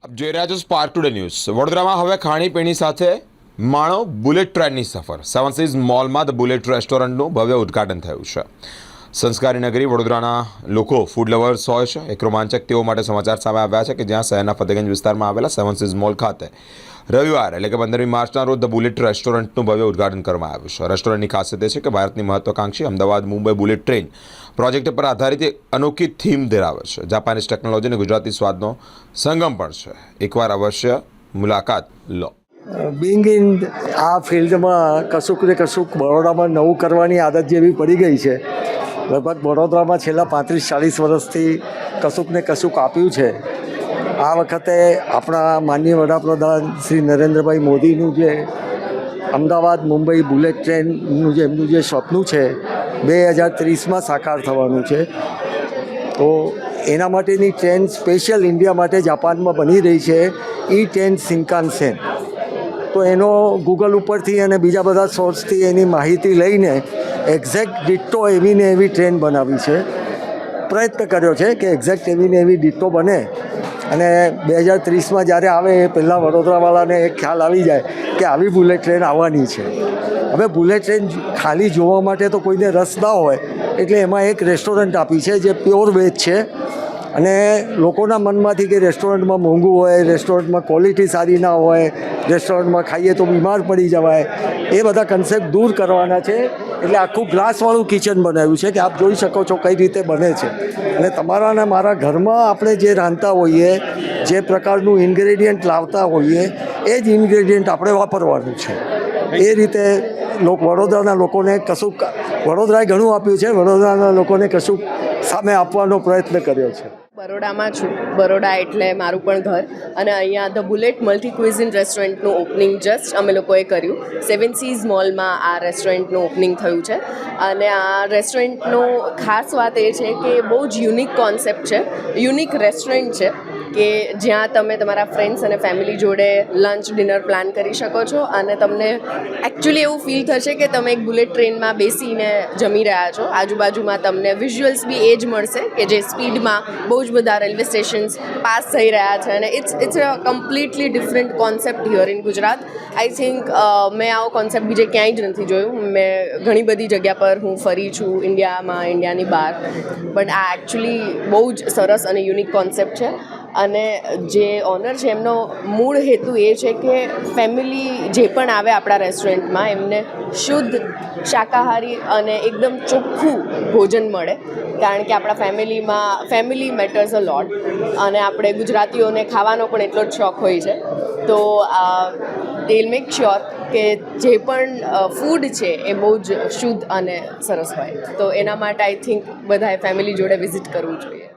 આપ જોઈ રહ્યા છો સ્પાર્ક ટુડે ન્યૂઝ। વડોદરામાં હવે ખાણીપીણી સાથે માણો બુલેટ ટ્રેનની સફર। સેવન સીઝ મોલમાં ધ બુલેટ રેસ્ટોરન્ટનું ભવ્ય ઉદ્ઘાટન થયું છે। સંસ્કારી નગરી વડોદરાના લોકો ફૂડ લવર્સ હોય છે। એક રોમાંચક તેઓ માટે સમાચાર સામે આવ્યા છે કે જ્યાં શહેરના ફતેગંજ વિસ્તારમાં આવેલા સેવન સીઝ મોલ ખાતે રવિવાર એટલે કે 15મી માર્ચના રોજ ધ બુલેટ રેસ્ટોરન્ટનું ભવ્ય ઉદ્ઘાટન કરવામાં આવ્યું છે। રેસ્ટોરન્ટની ખાસિયત એ છે કે ભારતની મહત્વાકાંક્ષી Ahmedabad Mumbai bullet train project પર આધારિત અનોખી થીમ ધરાવે છે। જાપાનીઝ ટેકનોલોજી અને ગુજરાતી સ્વાદનો સંગમ પણ છે। એકવાર અવશ્ય મુલાકાત લો। બિંગ ઇન આ ફિલ્ડમાં કશુંક ને કશુંક બરોડામાં નવું કરવાની આદત જેવી પડી ગઈ છે। લગભગ વડોદરામાં છેલ્લા 35-40 વર્ષથી કશુંક ને કશુંક આપ્યું છે। આ વખતે આપણા માનનીય વડાપ્રધાન શ્રી નરેન્દ્રભાઈ મોદીનું જે અમદાવાદ મુંબઈ બુલેટ ટ્રેનનું જે એમનું જે સપનું છે 2030માં સાકાર થવાનું છે। તો એના માટેની ટ્રેન સ્પેશિયલ ઇન્ડિયા માટે જાપાનમાં બની રહી છે E10 શિન્કાનસેન। તો એનો ગૂગલ ઉપરથી અને બીજા બધા સોર્સથી એની માહિતી લઈને એક્ઝેક્ટ ડિટ્ટો એવી ને એવી ટ્રેન બનાવી છે। પ્રયત્ન કર્યો છે કે એક્ઝેક્ટ એવી ને એવી ડિટ્ટો બને અને 2030માં જ્યારે આવે એ પહેલાં વડોદરાવાળાને એક ખ્યાલ આવી જાય કે આવી બુલેટ ટ્રેન આવવાની છે। હવે બુલેટ ટ્રેન ખાલી જોવા માટે તો કોઈને રસ ના હોય એટલે એમાં એક રેસ્ટોરન્ટ આપી છે જે પ્યોર વેજ છે અને લોકોના મનમાંથી કે રેસ્ટોરન્ટમાં મોંઘું હોય, રેસ્ટોરન્ટમાં ક્વોલિટી સારી ના હોય, રેસ્ટોરન્ટમાં ખાઈએ તો બીમાર પડી જવાય, એ બધા કન્સેપ્ટ દૂર કરવાના છે। એટલે આખું ગ્લાસવાળું કિચન બનાવ્યું છે કે આપ જોઈ શકો છો કઈ રીતે બને છે અને તમારા અને મારા ઘરમાં આપણે જે રાંધતા હોઈએ, જે પ્રકારનું ઇન્ગ્રેડિયન્ટ લાવતા હોઈએ એ જ ઇન્ગ્રેડિયન્ટ આપણે વાપરવાનું છે। એ રીતે વડોદરાના લોકોને કશુંક, વડોદરાએ ઘણું આપ્યું છે, વડોદરાના લોકોને કશુંક સામે આપવાનો પ્રયત્ન કર્યો છે। બરોડામાં છું। બરોડા એટલે મારું પણ ઘર અને અહીંયા ધ બુલેટ મલ્ટી ક્વિઝિન રેસ્ટોરન્ટનું ઓપનિંગ જસ્ટ અમે લોકોએ કર્યું। સેવન સીઝ મોલમાં આ રેસ્ટોરન્ટનું ઓપનિંગ થયું છે અને આ રેસ્ટોરન્ટનો ખાસ વાત એ છે કે બહુ જ યુનિક કોન્સેપ્ટ છે, યુનિક રેસ્ટોરન્ટ છે કે જ્યાં તમે તમારા ફ્રેન્ડ્સ અને ફેમિલી જોડે લંચ ડિનર પ્લાન કરી શકો છો અને તમને એકચ્યુઅલી એવું ફીલ થશે કે તમે એક બુલેટ ટ્રેનમાં બેસીને જમી રહ્યા છો। આજુબાજુમાં તમને વિઝ્યુઅલ્સ બી એ જ મળશે કે જે સ્પીડમાં બહુ જ બધા રેલવે સ્ટેશન્સ પાસ થઈ રહ્યા છે અને it's a completely different concept here in Gujarat. I think મેં આવો કોન્સેપ્ટ બીજે ક્યાંય જ નથી જોયું। મેં ઘણી બધી જગ્યા પર હું ફરી છું ઇન્ડિયામાં, ઇન્ડિયાની બહાર, બટ આ એકચ્યુઅલી બહુ જ સરસ અને યુનિક કોન્સેપ્ટ છે અને જે ઓનર છે એમનો મૂળ હેતુ એ છે કે ફેમિલી જે પણ આવે આપણા રેસ્ટોરન્ટમાં એમને શુદ્ધ શાકાહારી અને એકદમ ચોખ્ખું ભોજન મળે, કારણ કે આપણા ફેમિલી મેટર્સ અ લોટ અને આપણે ગુજરાતીઓને ખાવાનો પણ એટલો જ શોખ હોય છે। તો દે વિલ મેક શ્યોર કે જે પણ ફૂડ છે એ બહુ જ શુદ્ધ અને સરસ હોય। તો એના માટે આઈ થિંક બધાએ ફેમિલી જોડે વિઝિટ કરવું જોઈએ।